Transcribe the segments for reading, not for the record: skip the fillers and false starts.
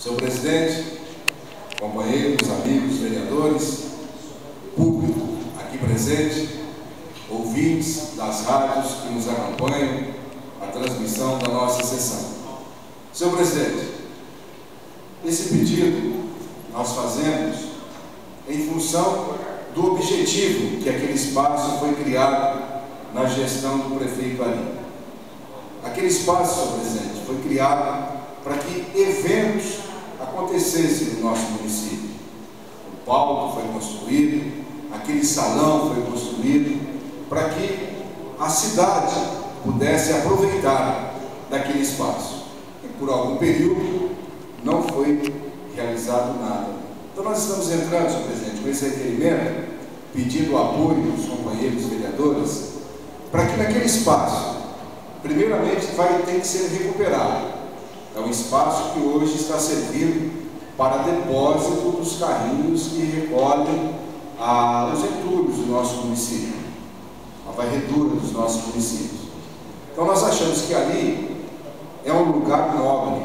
Senhor presidente, companheiros, amigos, vereadores, público aqui presente, ouvintes das rádios que nos acompanham, a transmissão da nossa sessão. Senhor presidente, esse pedido nós fazemos em função do objetivo que aquele espaço foi criado na gestão do prefeito Ali. Aquele espaço, senhor presidente, foi criado para que eventos acontecessem no nosso município. O palco foi construído, aquele salão foi construído para que a cidade pudesse aproveitar daquele espaço. E por algum período não foi realizado nada. Então nós estamos entrando, senhor presidente, com esse requerimento, pedindo o apoio dos companheiros vereadores, para que naquele espaço, primeiramente, vai ter que ser recuperado. É um espaço que hoje está servindo para depósito dos carrinhos que recolhem os entulhos do nosso município, a varredura dos nossos municípios. Então nós achamos que ali é um lugar nobre,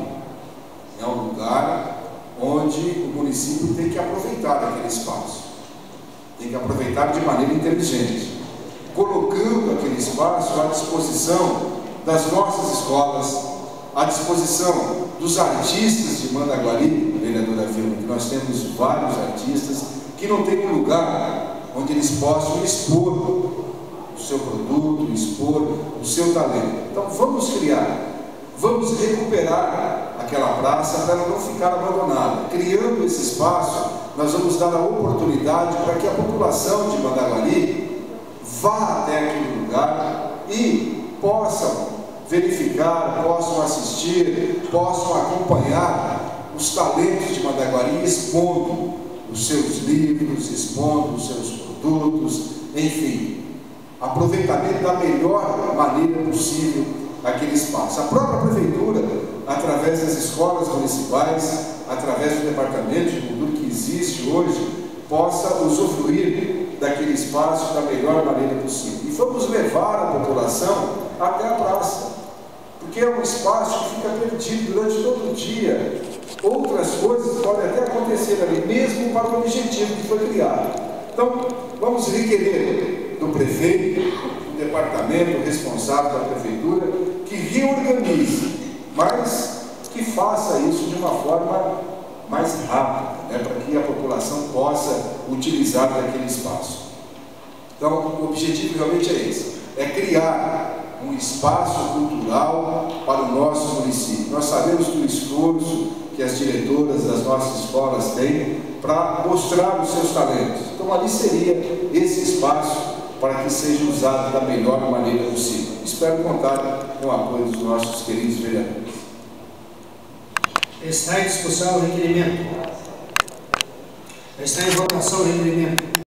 é um lugar onde o município tem que aproveitar aquele espaço, tem que aproveitar de maneira inteligente, colocando aquele espaço à disposição das nossas escolas, à disposição dos artistas de Mandaguari, vereadora Vilma, que nós temos vários artistas que não têm um lugar onde eles possam expor o seu produto, expor o seu talento. Então vamos criar, vamos recuperar aquela praça para ela não ficar abandonada. Criando esse espaço, nós vamos dar a oportunidade para que a população de Mandaguari vá até aquele lugar e possam verificar, possam assistir, possam acompanhar os talentos de Mandaguari expondo os seus livros, expondo os seus produtos, enfim, aproveitamento da melhor maneira possível aquele espaço. A própria prefeitura, através das escolas municipais, através do departamento de cultura que existe hoje, possa usufruir daquele espaço da melhor maneira possível. E vamos levar a população até a praça, porque é um espaço que fica perdido durante todo o dia. Outras coisas podem até acontecer ali, mesmo para o objetivo que foi criado. Então, vamos requerer do prefeito, do departamento responsável da prefeitura, que reorganize, mas que faça isso de uma forma mais rápida, para que a população possa utilizar daquele espaço. Então, o objetivo realmente é esse, é criar um espaço cultural para o nosso município. Nós sabemos do esforço que as diretoras das nossas escolas têm para mostrar os seus talentos. Então, ali seria esse espaço para que seja usado da melhor maneira possível. Espero contar com o apoio dos nossos queridos vereadores. Está em discussão o requerimento. Está em votação o requerimento.